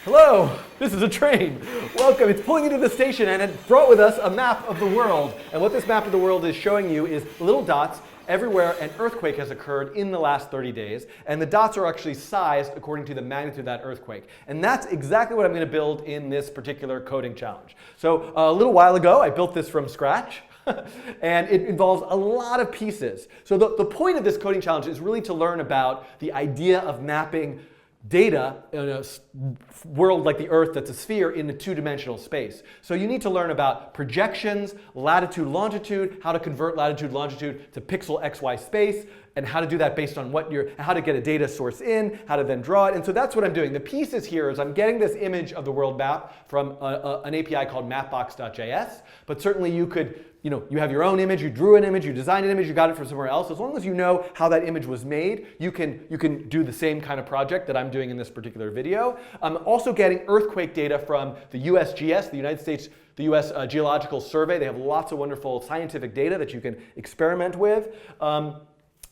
Hello, this is a train. Welcome. It's pulling into the station and it brought with us a map of the world. And what this map of the world is showing you is little dots everywhere an earthquake has occurred in the last 30 days. And the dots are actually sized according to the magnitude of that earthquake. And that's exactly what I'm going to build in this particular coding challenge. So a little while ago, I built this from scratch. And it involves a lot of pieces. So the point of this coding challenge is really to learn about the idea of mapping data in a world like the Earth that's a sphere in a two-dimensional space. So you need to learn about projections, latitude, longitude, how to convert latitude, longitude to pixel XY space, and how to do that based on how to get a data source in, how to then draw it. And so that's what I'm doing. The pieces here is I'm getting this image of the world map from an API called mapbox.js, but certainly you could, you have your own image, you drew an image, you designed an image, you got it from somewhere else. As long as you know how that image was made, you can do the same kind of project that I'm doing in this particular video. I'm also getting earthquake data from the USGS, the United States, the US Geological Survey. They have lots of wonderful scientific data that you can experiment with.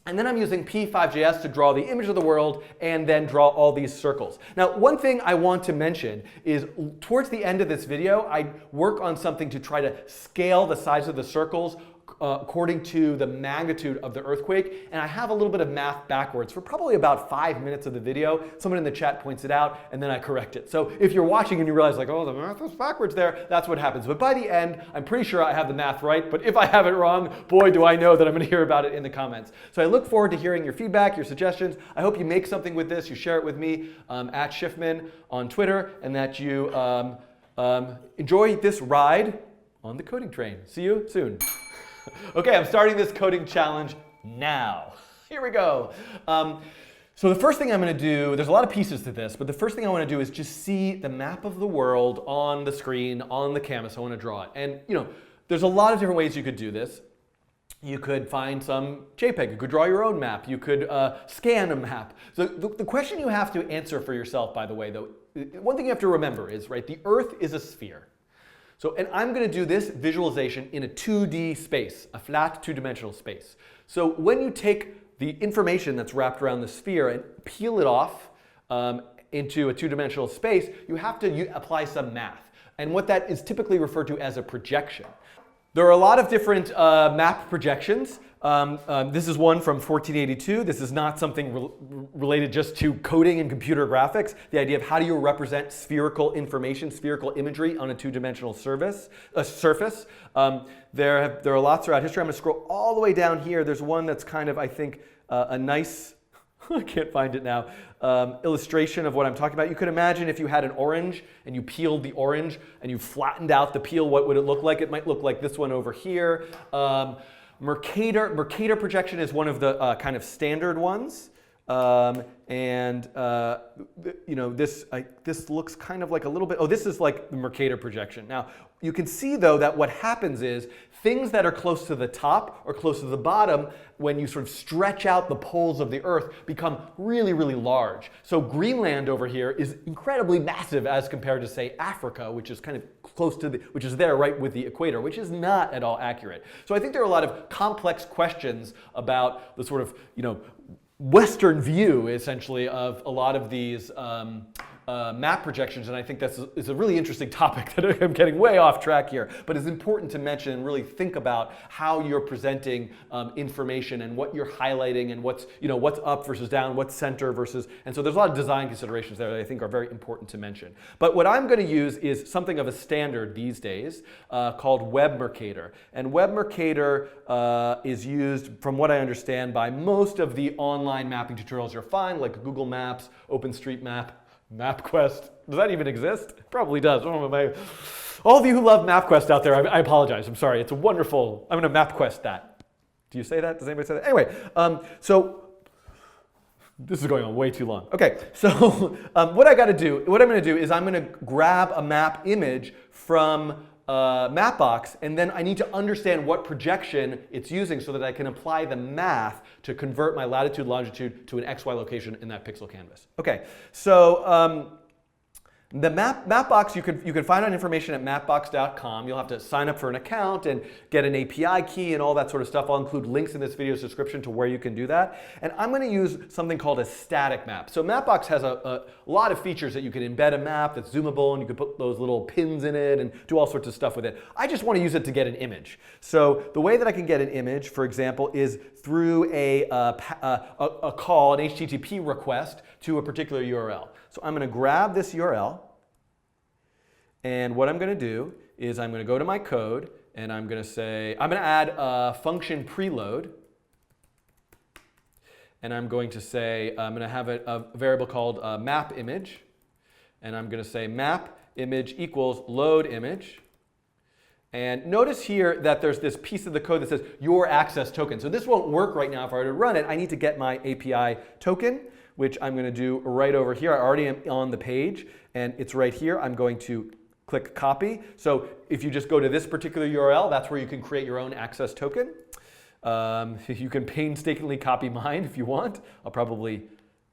And then I'm using P5JS to draw the image of the world and then draw all these circles. Now, one thing I want to mention is towards the end of this video, I work on something to try to scale the size of the circles according to the magnitude of the earthquake. And I have a little bit of math backwards for probably about 5 minutes of the video. Someone in the chat points it out, and then I correct it. So if you're watching and you realize, like, oh, the math is backwards there, that's what happens. But by the end, I'm pretty sure I have the math right. But if I have it wrong, boy, do I know that I'm going to hear about it in the comments. So I look forward to hearing your feedback, your suggestions. I hope you make something with this. You share it with me at Schiffman on Twitter, and that you enjoy this ride on the coding train. See you soon. Okay, I'm starting this coding challenge now. Here we go. So the first thing I'm going to do, there's a lot of pieces to this, but the first thing I want to do is just see the map of the world on the screen, on the canvas. I want to draw it. And there's a lot of different ways you could do this. You could find some JPEG. You could draw your own map. You could scan a map. So the question you have to answer for yourself, by the way, though, one thing you have to remember is, right, the Earth is a sphere. And I'm going to do this visualization in a 2D space, a flat two-dimensional space. So when you take the information that's wrapped around the sphere and peel it off into a two-dimensional space, you have to apply some math. And what that is typically referred to as a projection. There are a lot of different map projections. This is one from 1482. This is not something related just to coding and computer graphics. The idea of how do you represent spherical information, spherical imagery on a two-dimensional surface. There are lots throughout history. I'm going to scroll all the way down here. There's one that's kind of, I think, a nice, I can't find it now, illustration of what I'm talking about. You could imagine if you had an orange and you peeled the orange and you flattened out the peel, what would it look like? It might look like this one over here. Mercator projection is one of the kind of standard ones. This looks kind of like a little bit, this is like the Mercator projection. Now, you can see though that what happens is things that are close to the top or close to the bottom, when you sort of stretch out the poles of the Earth, become really, really large. So Greenland over here is incredibly massive as compared to, say, Africa, which is kind of close to which is there right with the equator, which is not at all accurate. So I think there are a lot of complex questions about the sort of, Western view, essentially, of a lot of these map projections, and I think that's is a really interesting topic that I'm getting way off track here, but it's important to mention and really think about how you're presenting information and what you're highlighting and what's up versus down, what's center versus, and so there's a lot of design considerations there that I think are very important to mention. But what I'm going to use is something of a standard these days called Web Mercator, and Web Mercator is used, from what I understand, by most of the online mapping tutorials you'll find, like Google Maps, OpenStreetMap, MapQuest. Does that even exist? It probably does. All of you who love MapQuest out there, I apologize. I'm sorry. It's a wonderful, I'm going to MapQuest that. Do you say that? Does anybody say that? Anyway, so this is going on way too long. Okay, so what I'm going to do is I'm going to grab a map image from Mapbox, and then I need to understand what projection it's using so that I can apply the math to convert my latitude, longitude to an XY location in that pixel canvas. Okay, so The Mapbox, you can find out information at mapbox.com. You'll have to sign up for an account and get an API key and all that sort of stuff. I'll include links in this video's description to where you can do that. And I'm going to use something called a static map. So Mapbox has a lot of features that you can embed a map that's zoomable, and you can put those little pins in it and do all sorts of stuff with it. I just want to use it to get an image. So the way that I can get an image, for example, is through a call, an HTTP request to a particular URL. So I'm going to grab this URL, and what I'm going to do is I'm going to go to my code, and I'm going to say, I'm going to add a function preload, and I'm going to say, I'm going to have a variable called map image, and I'm going to say map image equals load image. And notice here that there's this piece of the code that says your access token. So this won't work right now if I were to run it. I need to get my API token, which I'm going to do right over here. I already am on the page, and it's right here. I'm going to click copy. So if you just go to this particular URL, that's where you can create your own access token. You can painstakingly copy mine if you want. I'll probably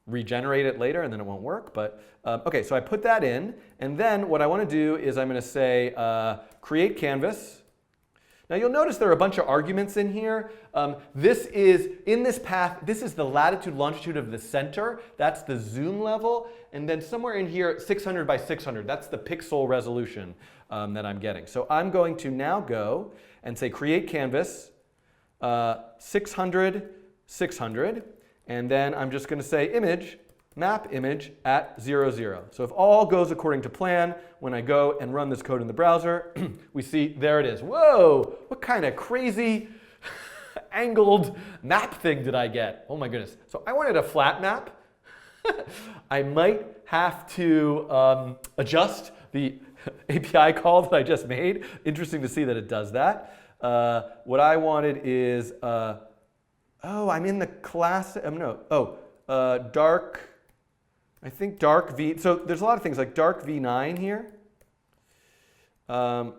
regenerate it later, and then it won't work. But OK, so I put that in. And then what I want to do is I'm going to say create canvas. Now you'll notice there are a bunch of arguments in here. This is, in this path, this is the latitude, longitude of the center. That's the zoom level. And then somewhere in here, 600 by 600. That's the pixel resolution that I'm getting. So I'm going to now go and say create canvas, 600, 600. And then I'm just going to say image, map image at 0, 0. So if all goes according to plan, when I go and run this code in the browser, we see there it is. Whoa, what kind of crazy angled map thing did I get? Oh my goodness. So I wanted a flat map. I might have to adjust the API call that I just made. Interesting to see that it does that. What I wanted is, oh, I'm in the class, dark, I think dark V. So there's a lot of things like dark V9 here. So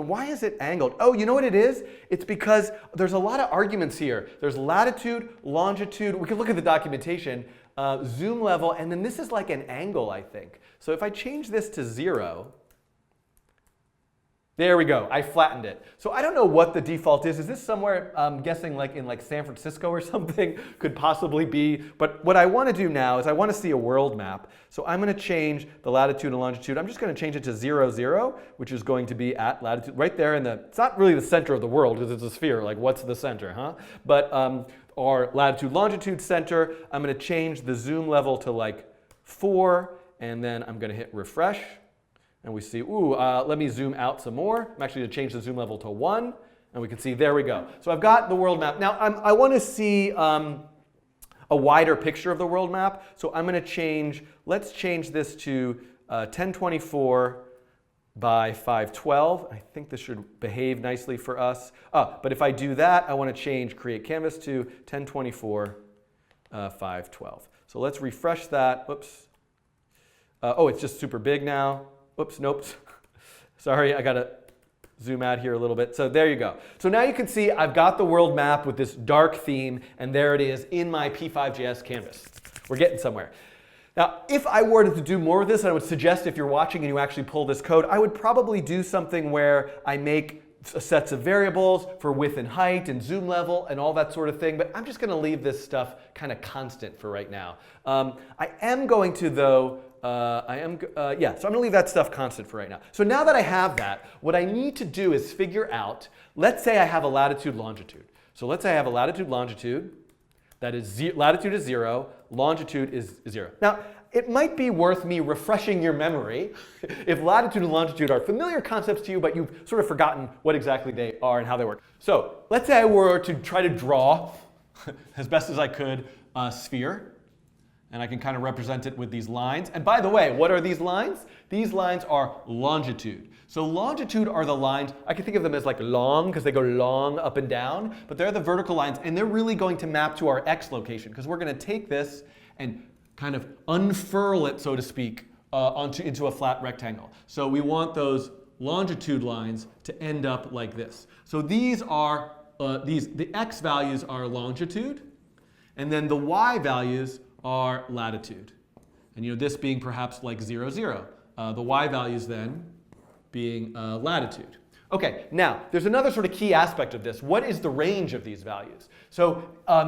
why is it angled? Oh, you know what it is? It's because there's a lot of arguments here. There's latitude, longitude. We can look at the documentation, zoom level, and then this is like an angle, I think. So if I change this to 0, there we go. I flattened it. So I don't know what the default is. Is this somewhere, I'm guessing like in like San Francisco or something, could possibly be. But what I want to do now is I want to see a world map. So I'm going to change the latitude and longitude. I'm just going to change it to 0, 0, which is going to be at latitude, right there in the, it's not really the center of the world because it's a sphere. Like what's the center, huh? But our latitude, longitude center, I'm going to change the zoom level to like 4, and then I'm going to hit refresh. And we see, ooh, let me zoom out some more. I'm actually going to change the zoom level to 1. And we can see, there we go. So I've got the world map. Now, I want to see a wider picture of the world map. So I'm going to change, let's change this to 1024 by 512. I think this should behave nicely for us. But if I do that, I want to change create canvas to 1024 512. So let's refresh that. Oops. Oh, it's just super big now. Oops, nope. Sorry, I got to zoom out here a little bit. So there you go. So now you can see I've got the world map with this dark theme, and there it is in my P5JS canvas. We're getting somewhere. Now, if I were to do more of this, I would suggest if you're watching and you actually pull this code, I would probably do something where I make sets of variables for width and height and zoom level and all that sort of thing. But I'm just going to leave this stuff kind of constant for right now. I am going to, though, so I'm going to leave that stuff constant for right now. So now that I have that, what I need to do is figure out, let's say I have a latitude, longitude. So let's say I have a latitude, longitude. That is, latitude is 0, longitude is 0. Now, it might be worth me refreshing your memory if latitude and longitude are familiar concepts to you, but you've sort of forgotten what exactly they are and how they work. So let's say I were to try to draw, as best as I could, a sphere. And I can kind of represent it with these lines. And by the way, what are these lines? These lines are longitude. So longitude are the lines, I can think of them as like long because they go long up and down, but they're the vertical lines, and they're really going to map to our x location because we're going to take this and kind of unfurl it, so to speak, into a flat rectangle. So we want those longitude lines to end up like this. So these are, the x values are longitude, and then the y values are latitude. And this being perhaps like 0, 0. The y values then being latitude. Okay, now there's another sort of key aspect of this. What is the range of these values? So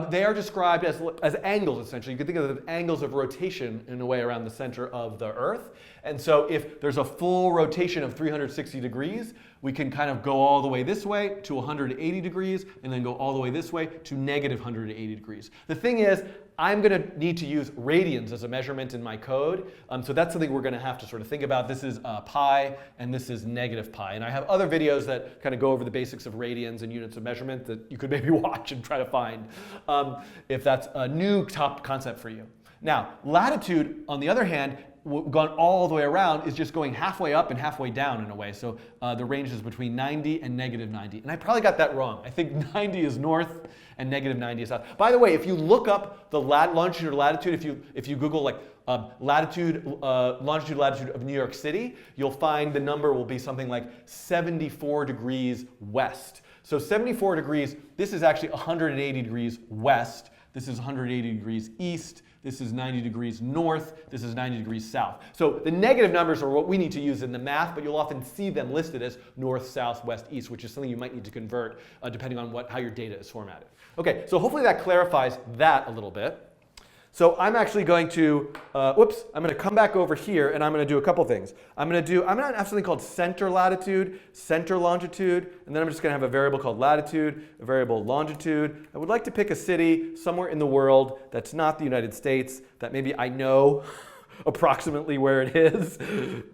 they are described as angles, essentially. You can think of them as angles of rotation in a way around the center of the Earth. And so if there's a full rotation of 360 degrees, we can kind of go all the way this way to 180 degrees, and then go all the way this way to negative 180 degrees. The thing is, I'm going to need to use radians as a measurement in my code. So that's something we're going to have to sort of think about. This is pi, and this is negative pi. And I have other videos that kind of go over the basics of radians and units of measurement that you could maybe watch and try to find if that's a new top concept for you. Now, latitude, on the other hand, gone all the way around, is just going halfway up and halfway down in a way. So the range is between 90 and negative 90. And I probably got that wrong. I think 90 is north and negative 90 is south. By the way, if you look up the longitude or latitude, if you Google like longitude, latitude of New York City, you'll find the number will be something like 74 degrees west. So 74 degrees, this is actually 180 degrees west. This is 180 degrees east. This is 90 degrees north. This is 90 degrees south. So the negative numbers are what we need to use in the math, but you'll often see them listed as north, south, west, east, which is something you might need to convert depending on how your data is formatted. Okay, so hopefully that clarifies that a little bit. So I'm actually going to, I'm going to come back over here and I'm going to do a couple things. I'm going to have something called center latitude, center longitude, and then I'm just going to have a variable called latitude, a variable longitude. I would like to pick a city somewhere in the world that's not the United States, that maybe I know approximately where it is,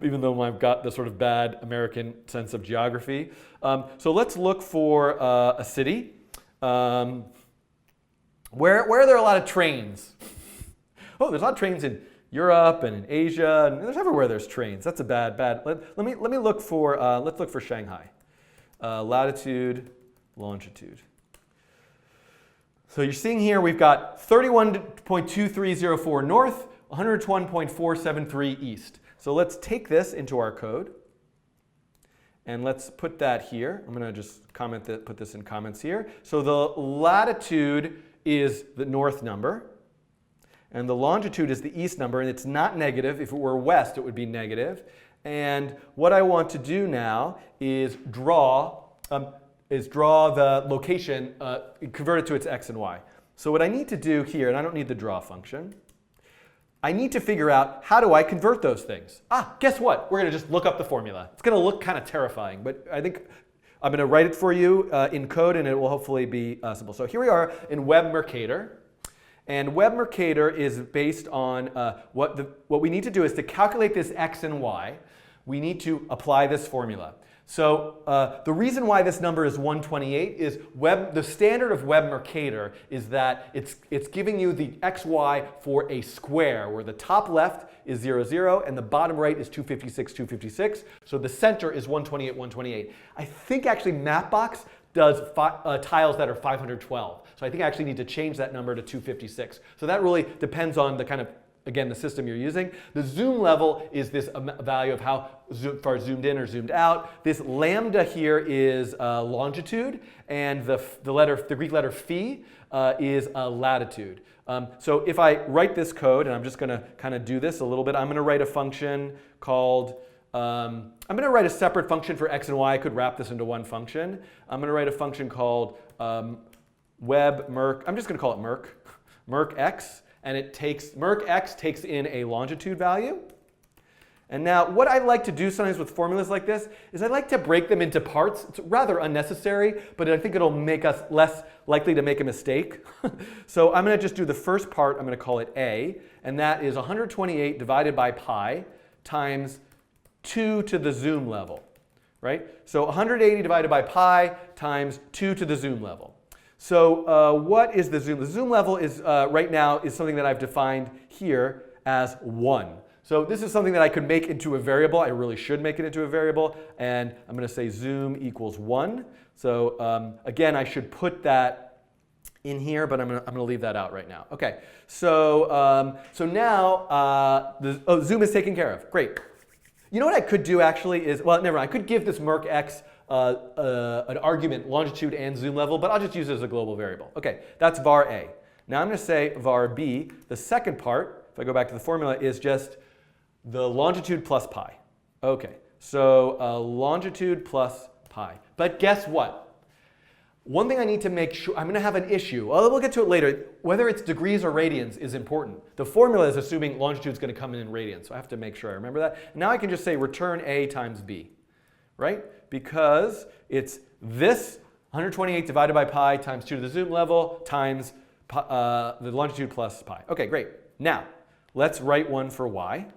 even though I've got the sort of bad American sense of geography. So let's look for a city where are there a lot of trains? Oh, there's a lot of trains in Europe and in Asia, and there's everywhere there's trains. That's a bad. Let me look for let's look for Shanghai. Latitude, longitude. So you're seeing here we've got 31.2304 north, 101.473 east. So let's take this into our code, and let's put that here. I'm going to just put this in comments here. So the latitude is the north number. And the longitude is the east number, and it's not negative. If it were west, it would be negative. And what I want to do now is draw the location, convert it to its x and y. So what I need to do here, and I don't need the draw function, I need to figure out how do I convert those things. Guess what? We're going to just look up the formula. It's going to look kind of terrifying, but I think I'm going to write it for you in code, and it will hopefully be simple. So here we are in Web Mercator. And Web Mercator is based on what we need to do is to calculate this x and y, we need to apply this formula. So the reason why this number is 128 is the standard of Web Mercator is that it's giving you the xy for a square, where the top left is 0, 0, and the bottom right is 256, 256. So the center is 128, 128. I think actually Mapbox does tiles that are 512. So I think I actually need to change that number to 256. So that really depends on the kind of, again, the system you're using. The zoom level is this value of how far zoomed in or zoomed out. This lambda here is longitude, and the Greek letter phi is latitude. So if I write this code, and I'm just going to kind of do this a little bit, I'm going to write a function called I'm going to write a separate function for x and y. I could wrap this into one function. I'm going to write a function called web_merc. I'm just going to call it merc_x, and merc_x takes in a longitude value. And now what I like to do sometimes with formulas like this is I like to break them into parts. It's rather unnecessary, but I think it'll make us less likely to make a mistake. So I'm going to just do the first part. I'm going to call it a, and that is 128 divided by pi times 2 to the zoom level, right? So 180 divided by pi times 2 to the zoom level. So what is the zoom? The zoom level is right now is something that I've defined here as 1. So this is something that I could make into a variable. I really should make it into a variable, and I'm going to say zoom equals 1. So again, I should put that in here, but I'm going to leave that out right now. Okay. So now zoom is taken care of. Great. You know what I could do actually is, well, never mind. I could give this merc_x an argument, longitude and zoom level, but I'll just use it as a global variable. Okay, that's var A. Now I'm going to say var B, the second part. If if I go back to the formula, is just the longitude plus pi. Okay, so longitude plus pi. But guess what? One thing I need to make sure, I'm going to have an issue. Well, we'll get to it later. Whether it's degrees or radians is important. The formula is assuming longitude is going to come in radians, so I have to make sure I remember that. Now I can just say return A times B, right? Because it's this 128 divided by pi times 2 to the zoom level times the longitude plus pi. Okay, great. Now, let's write one for y.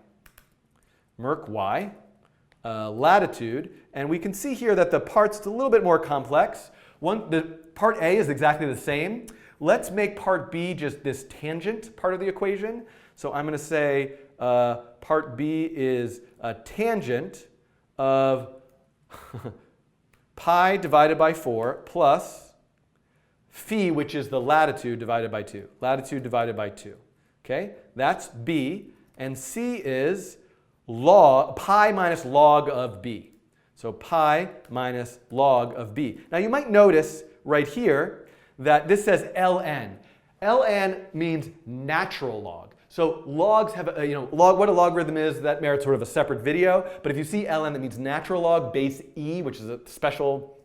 Merc y, latitude, and we can see here that the part's a little bit more complex. The part A is exactly the same. Let's make part B just this tangent part of the equation. So I'm going to say part B is a tangent of pi divided by 4 plus phi, which is the latitude divided by 2. Latitude divided by 2. Okay, that's B. And C is pi minus log of B. So pi minus log of B. Now you might notice right here that this says ln. ln means natural log. So logs have, what a logarithm is, that merits sort of a separate video. But if you see ln, that means natural log base e, which is a special,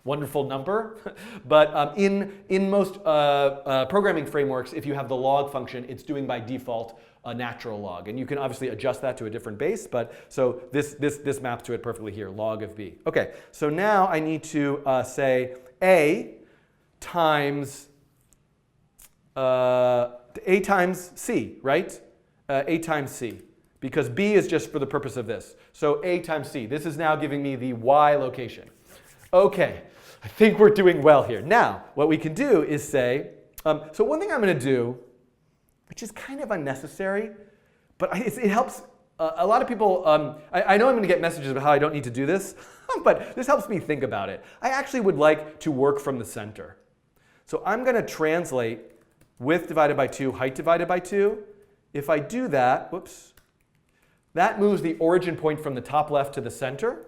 wonderful number. But in most programming frameworks, if you have the log function, it's doing by default a natural log. And you can obviously adjust that to a different base, but so this maps to it perfectly here, log of b. Okay, so now I need to say a times c, right? A times c, because b is just for the purpose of this. So a times c. This is now giving me the y location. Okay, I think we're doing well here. Now, what we can do is say, so one thing I'm going to do, which is kind of unnecessary, but it helps. A lot of people, I know I'm going to get messages about how I don't need to do this, but this helps me think about it. I actually would like to work from the center. So I'm going to translate width divided by 2, height divided by 2. If I do that, whoops, that moves the origin point from the top left to the center.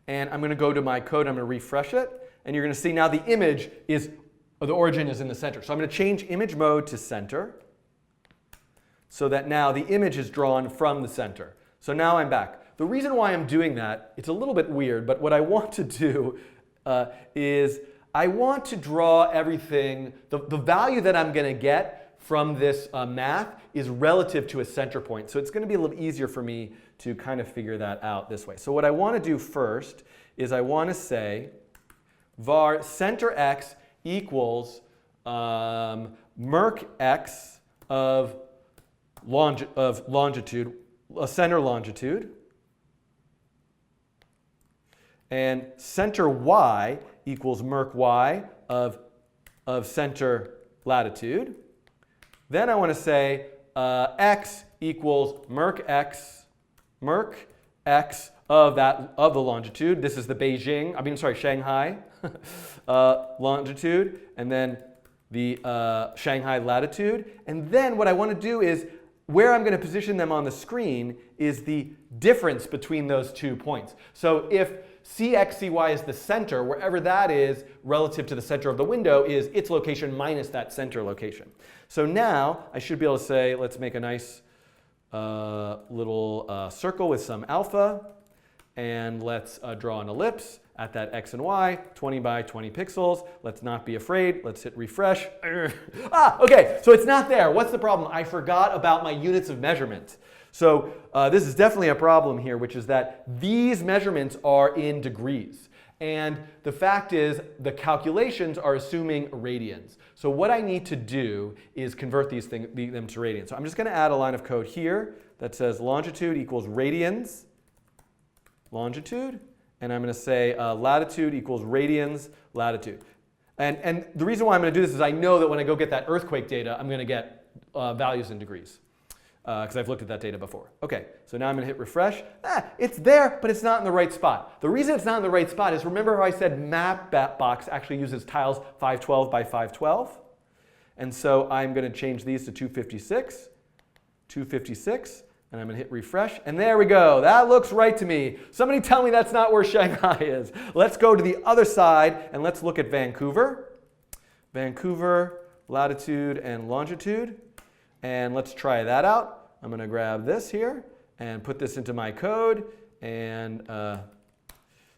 And I'm going to go to my code, I'm going to refresh it, and you're going to see now the image is, the origin is in the center. So I'm going to change image mode to center so that now the image is drawn from the center. So now I'm back. The reason why I'm doing that, it's a little bit weird, but what I want to do is I want to draw everything, the value that I'm going to get from this math is relative to a center point. So it's going to be a little easier for me to kind of figure that out this way. So what I want to do first is I want to say var center x equals merc x of longitude, center longitude, and center y equals merc y of center latitude. Then I want to say x equals merc x of the longitude. This is the Shanghai longitude, and then the Shanghai latitude. And then what I want to do is, where I'm going to position them on the screen is the difference between those 2 points. So if Cx, Cy is the center, wherever that is relative to the center of the window is its location minus that center location. So now I should be able to say, let's make a nice little circle with some alpha, and let's draw an ellipse at that x and y, 20 by 20 pixels. Let's not be afraid. Let's hit refresh. Okay, so it's not there. What's the problem? I forgot about my units of measurement. So this is definitely a problem here, which is that these measurements are in degrees. And the fact is, the calculations are assuming radians. So what I need to do is convert them to radians. So I'm just going to add a line of code here that says longitude equals radians, longitude. And I'm going to say latitude equals radians, latitude. And the reason why I'm going to do this is I know that when I go get that earthquake data, I'm going to get values in degrees, because I've looked at that data before. Okay, so now I'm going to hit refresh. It's there, but it's not in the right spot. The reason it's not in the right spot is, remember how I said mapbox actually uses tiles 512 by 512? And so I'm going to change these to 256, 256. And I'm going to hit refresh, and there we go. That looks right to me. Somebody tell me that's not where Shanghai is. Let's go to the other side, and let's look at Vancouver. Vancouver, latitude and longitude. And let's try that out. I'm going to grab this here and put this into my code. And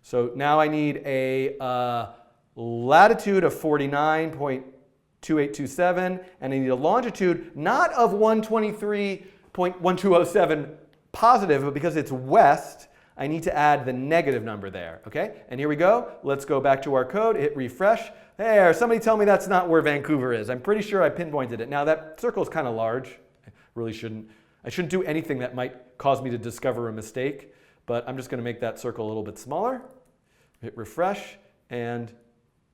so now I need a latitude of 49.2827, and I need a longitude not of 123.1207 positive, but because it's west, I need to add the negative number there, okay? And here we go. Let's go back to our code, hit refresh. There, somebody tell me that's not where Vancouver is. I'm pretty sure I pinpointed it. Now that circle is kind of large. I shouldn't do anything that might cause me to discover a mistake, but I'm just going to make that circle a little bit smaller. Hit refresh, and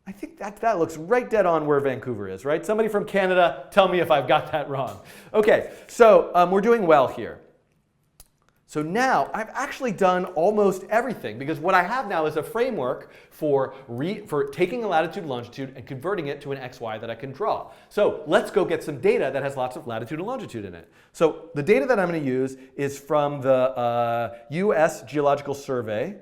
I think that looks right dead on where Vancouver is, right? Somebody from Canada, tell me if I've got that wrong. Okay, so we're doing well here. So now I've actually done almost everything, because what I have now is a framework for taking a latitude, longitude, and converting it to an XY that I can draw. So let's go get some data that has lots of latitude and longitude in it. So the data that I'm going to use is from the US Geological Survey.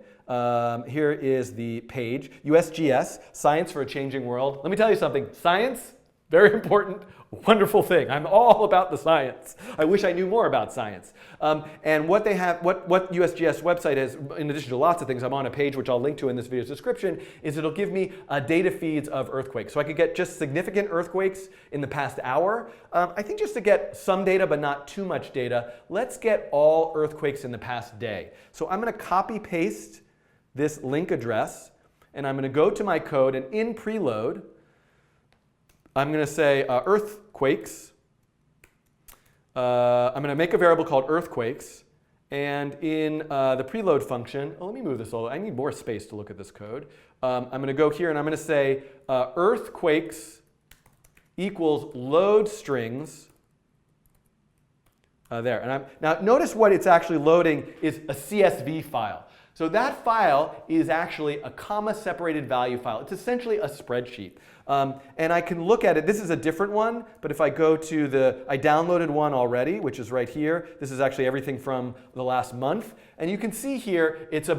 Here is the page, USGS, Science for a Changing World. Let me tell you something, science, very important, wonderful thing. I'm all about the science. I wish I knew more about science. And what they have, what USGS website is, in addition to lots of things, I'm on a page which I'll link to in this video's description, is it'll give me data feeds of earthquakes. So I could get just significant earthquakes in the past hour. I think just to get some data, but not too much data, let's get all earthquakes in the past day. So I'm going to copy paste this link address, and I'm going to go to my code, and in preload, I'm going to say earthquakes. I'm going to make a variable called earthquakes, and in the preload function, let me move this all. I need more space to look at this code. I'm going to go here, and I'm going to say earthquakes equals load strings. There, and now notice what it's actually loading is a CSV file. So that file is actually a comma-separated value file. It's essentially a spreadsheet. And I can look at it. This is a different one, but if I go to I downloaded one already, which is right here. This is actually everything from the last month. And you can see here, it's a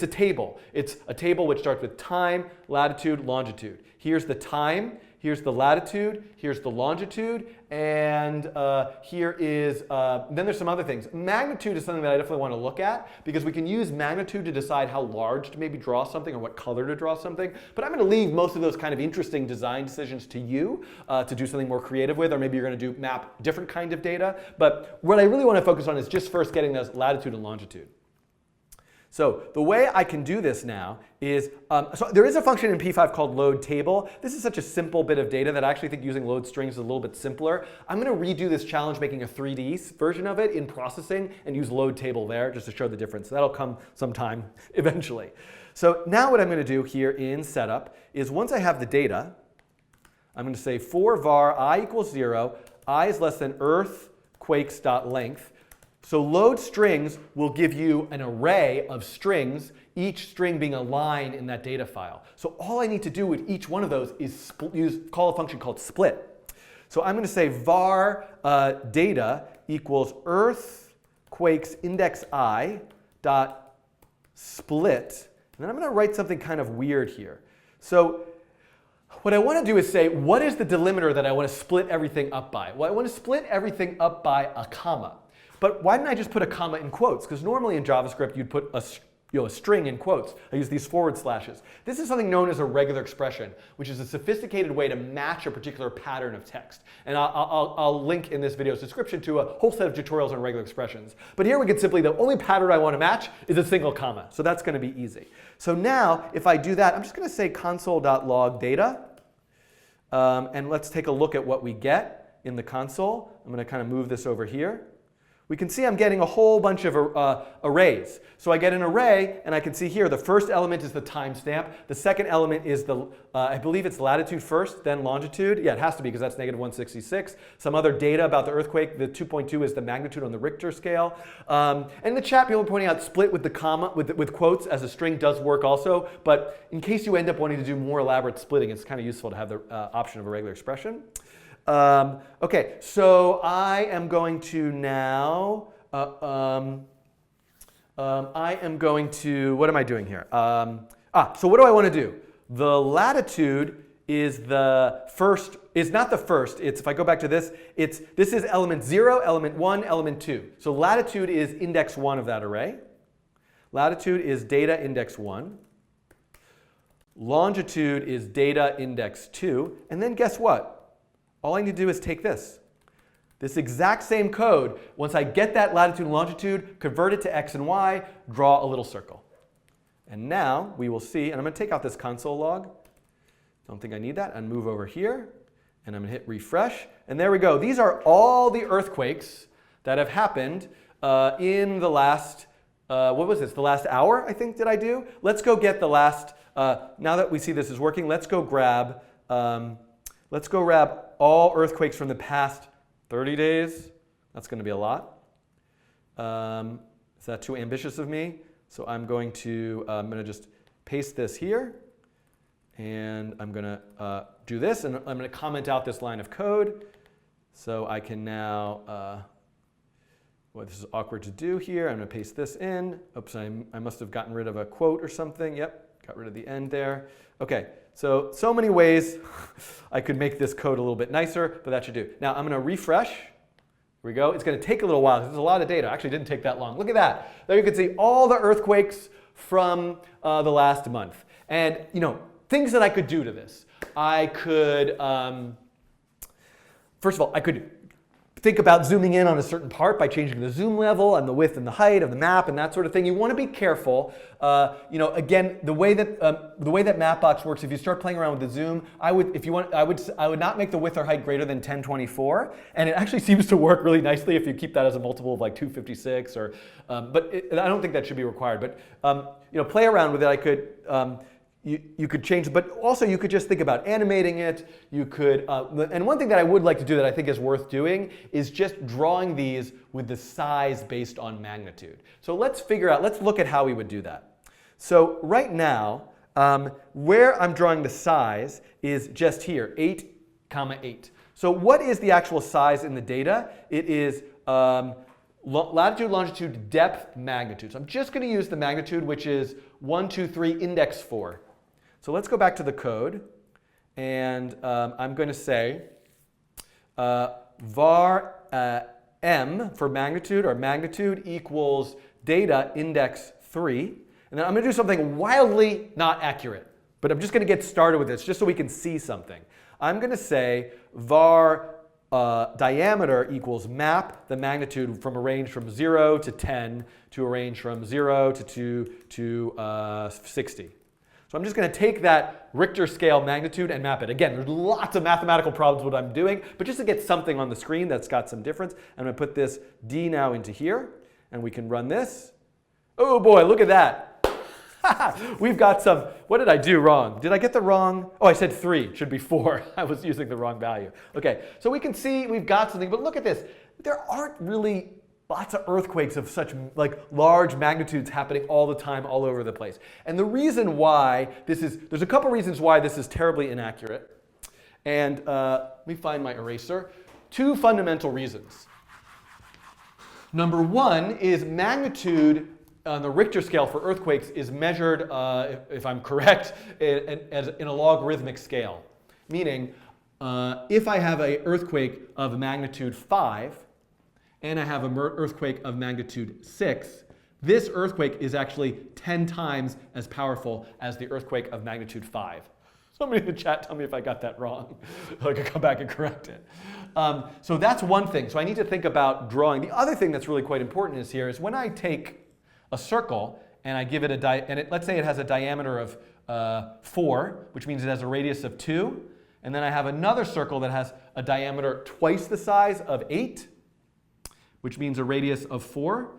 table. It's a table which starts with time, latitude, longitude. Here's the time. Here's the latitude, here's the longitude, and here is, then there's some other things. Magnitude is something that I definitely want to look at, because we can use magnitude to decide how large to maybe draw something or what color to draw something. But I'm going to leave most of those kind of interesting design decisions to you to do something more creative with, or maybe you're going to map different kind of data. But what I really want to focus on is just first getting those latitude and longitude. So the way I can do this now is, so there is a function in P5 called load table. This is such a simple bit of data that I actually think using load strings is a little bit simpler. I'm going to redo this challenge making a 3D version of it in processing and use load table there just to show the difference. That'll come sometime eventually. So now what I'm going to do here in setup is once I have the data, I'm going to say for var I equals 0, I is less than earthquakes.length. So load strings will give you an array of strings, each string being a line in that data file. So all I need to do with each one of those is call a function called split. So I'm going to say var data equals earthquakes index I dot split. And then I'm going to write something kind of weird here. So what I want to do is say, what is the delimiter that I want to split everything up by? Well, I want to split everything up by a comma. But why didn't I just put a comma in quotes? Because normally in JavaScript you'd put a string in quotes. I use these forward slashes. This is something known as a regular expression, which is a sophisticated way to match a particular pattern of text. And I'll link in this video's description to a whole set of tutorials on regular expressions. But here we can simply, the only pattern I want to match is a single comma. So that's going to be easy. So now if I do that, I'm just going to say console.log data. And let's take a look at what we get in the console. I'm going to kind of move this over here. We can see I'm getting a whole bunch of arrays. So I get an array, and I can see here the first element is the timestamp. The second element is I believe it's latitude first, then longitude. Yeah, it has to be because that's -166. Some other data about the earthquake. The 2.2 is the magnitude on the Richter scale. And in the chat, people are pointing out split with the comma, with quotes as a string does work also. But in case you end up wanting to do more elaborate splitting, it's kind of useful to have the option of a regular expression. Okay, so I am going to now, what am I doing here? So what do I want to do? The latitude is the first, is not the first. It's, if I go back to this, this is element 0, element 1, element 2. So latitude is index 1 of that array. Latitude is data index 1. Longitude is data index 2. And then guess what? All I need to do is take this. This exact same code, once I get that latitude and longitude, convert it to x and y, draw a little circle. And now we will see, and I'm going to take out this console log. Don't think I need that. And move over here, and I'm going to hit refresh. And there we go. These are all the earthquakes that have happened in the last, what was this, the last hour, I think, did I do? Let's go get the last, now that we see this is working, let's go grab all earthquakes from the past 30 days. That's going to be a lot. Is that too ambitious of me? So I'm going to just paste this here. And I'm going to do this. And I'm going to comment out this line of code. So I can now, well, this is awkward to do here. I'm going to paste this in. Oops, I must have gotten rid of a quote or something. Yep, got rid of the end there. OK, so many ways I could make this code a little bit nicer, but that should do. Now I'm going to refresh. Here we go. It's going to take a little while because there's a lot of data. Actually, it didn't take that long. Look at that. There you can see all the earthquakes from the last month. And things that I could do to this. I could, first of all, I could think about zooming in on a certain part by changing the zoom level and the width and the height of the map and that sort of thing. You want to be careful. Again, the way that Mapbox works, if you start playing around with the zoom, I would not make the width or height greater than 1024, and it actually seems to work really nicely if you keep that as a multiple of like 256. But I don't think that should be required. But play around with it. I could. You could change, but also you could just think about animating it. You could, and one thing that I would like to do that I think is worth doing is just drawing these with the size based on magnitude. So let's look at how we would do that. So right now, where I'm drawing the size is just here, 8, 8. So what is the actual size in the data? It is latitude, longitude, depth, magnitude. So I'm just going to use the magnitude, which is 1, 2, 3, index 4. So let's go back to the code, and I'm going to say var m for magnitude, or magnitude equals data index 3. And then I'm going to do something wildly not accurate, but I'm just going to get started with this just so we can see something. I'm going to say var diameter equals map the magnitude from a range from 0 to 10 to a range from 0 to 2 to 60. So I'm just going to take that Richter scale magnitude and map it. Again, there's lots of mathematical problems with what I'm doing, but just to get something on the screen that's got some difference, I'm going to put this D now into here, and we can run this. Oh boy, look at that. We've got some, what did I do wrong? Did I get the wrong? Oh, I said 3, it should be 4. I was using the wrong value. Okay, so we can see we've got something, but look at this. There aren't really lots of earthquakes of such large magnitudes happening all the time, all over the place. And the reason why there's a couple reasons why this is terribly inaccurate. And let me find my eraser. 2 fundamental reasons. Number 1 is magnitude on the Richter scale for earthquakes is measured, if I'm correct, in a logarithmic scale. Meaning, if I have an earthquake of magnitude 5, and I have an earthquake of magnitude 6, this earthquake is actually 10 times as powerful as the earthquake of magnitude 5. Somebody in the chat tell me if I got that wrong. I could come back and correct it. So that's one thing. So I need to think about drawing. The other thing that's really quite important is when I take a circle and I give it let's say it has a diameter of 4, which means it has a radius of 2, and then I have another circle that has a diameter twice the size of 8, which means a radius of 4.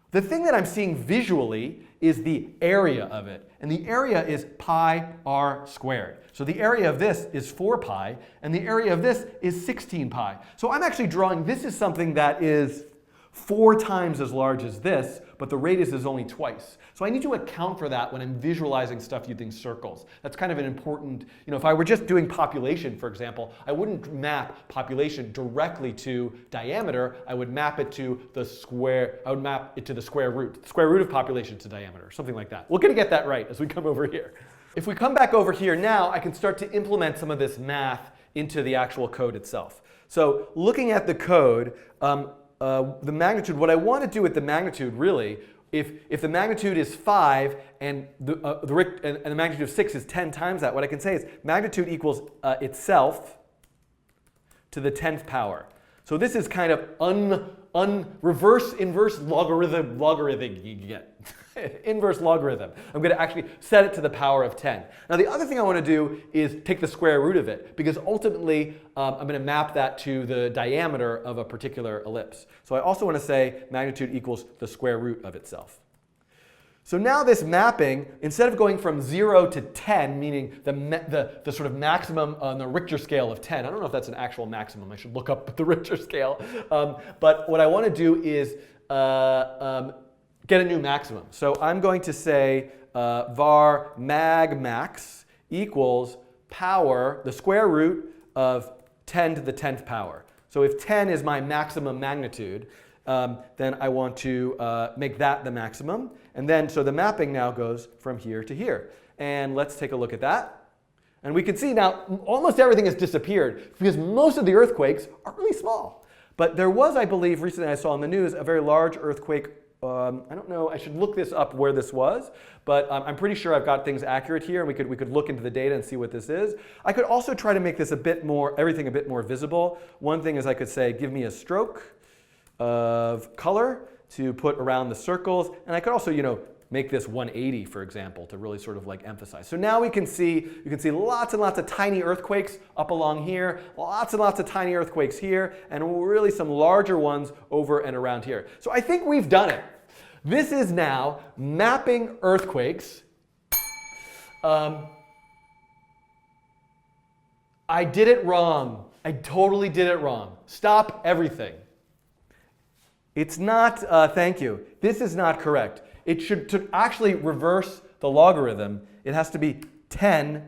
The thing that I'm seeing visually is the area of it. And the area is pi r squared. So the area of this is 4 pi, and the area of this is 16 pi. So I'm actually drawing, this is something that is 4 times as large as this, but the radius is only twice. So I need to account for that when I'm visualizing stuff using circles. That's kind of an important, if I were just doing population, for example, I wouldn't map population directly to diameter. I would map it to the square, I would map it to the square root. The square root of population to diameter, something like that. We're going to get that right as we come over here. If we come back over here now, I can start to implement some of this math into the actual code itself. So looking at the code, the magnitude, what I want to do with the magnitude really, if the magnitude is 5 and the magnitude of 6 is 10 times that, what I can say is magnitude equals itself to the 10th power. So this is kind of reverse inverse logarithmic, you get. Inverse logarithm. I'm going to actually set it to the power of 10. Now the other thing I want to do is take the square root of it, because ultimately I'm going to map that to the diameter of a particular ellipse. So I also want to say magnitude equals the square root of itself. So now this mapping, instead of going from 0 to 10, meaning the sort of maximum on the Richter scale of 10, I don't know if that's an actual maximum, I should look up the Richter scale, but what I want to do is get a new maximum. So I'm going to say var mag max equals power, the square root of 10 to the 10th power. So if 10 is my maximum magnitude, then I want to make that the maximum. And then, so the mapping now goes from here to here. And let's take a look at that. And we can see now almost everything has disappeared because most of the earthquakes are really small. But there was, I believe, recently I saw in the news, a very large earthquake. I don't know, I should look this up where this was, but I'm pretty sure I've got things accurate here, and we could look into the data and see what this is. I could also try to make this a bit more, everything a bit more visible. One thing is I could say, give me a stroke of color to put around the circles, and I could also, make this 180, for example, to really sort of like emphasize. So now you can see lots and lots of tiny earthquakes up along here, lots and lots of tiny earthquakes here, and really some larger ones over and around here. So I think we've done it. This is now mapping earthquakes. I did it wrong. I totally did it wrong. Stop everything. It's not, thank you. This is not correct. It should, to actually reverse the logarithm, it has to be 10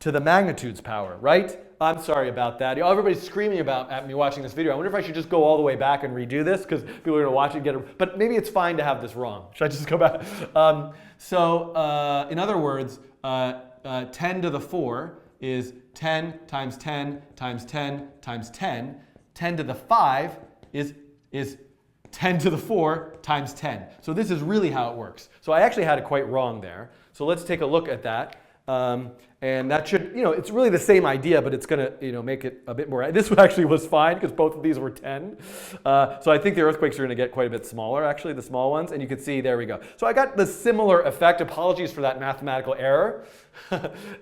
to the magnitude's power, right? I'm sorry about that. Everybody's screaming at me watching this video. I wonder if I should just go all the way back and redo this, because people are going to watch it and get it. But maybe it's fine to have this wrong. Should I just go back? In other words, 10 to the 4 is 10 times 10 times 10 times 10. 10 to the 5 is 10 to the 4 times 10. So this is really how it works. So I actually had it quite wrong there. So let's take a look at that. And that should, it's really the same idea, but it's going to, make it a bit more. This actually was fine because both of these were 10. So I think the earthquakes are going to get quite a bit smaller, actually, the small ones. And you can see, there we go. So I got the similar effect. Apologies for that mathematical error.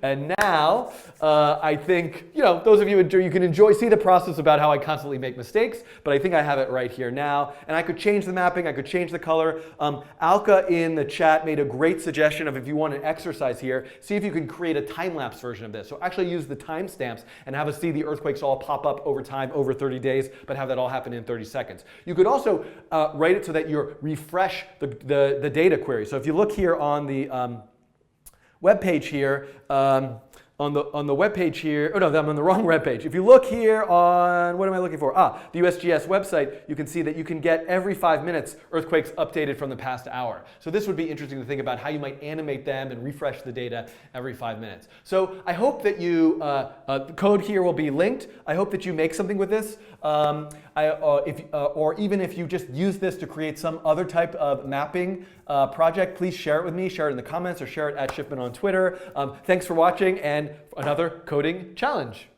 And now, I think, those of you you can see the process about how I constantly make mistakes, but I think I have it right here now. And I could change the mapping, I could change the color. Alka in the chat made a great suggestion of, if you want an exercise here, see if you can create a time-lapse version of this. So actually use the timestamps and have us see the earthquakes all pop up over time, over 30 days, but have that all happen in 30 seconds. You could also write it so that you refresh the data query. So if you look here on the web page here, on the web page here, oh no, I'm on the wrong web page. If you look here on, what am I looking for? The USGS website, you can see that you can get every 5 minutes earthquakes updated from the past hour. So this would be interesting to think about how you might animate them and refresh the data every 5 minutes. So I hope that you, the code here will be linked. I hope that you make something with this. Or even if you just use this to create some other type of mapping project, please share it with me. Share it in the comments or share it at Schiffman on Twitter. Thanks for watching, and another coding challenge.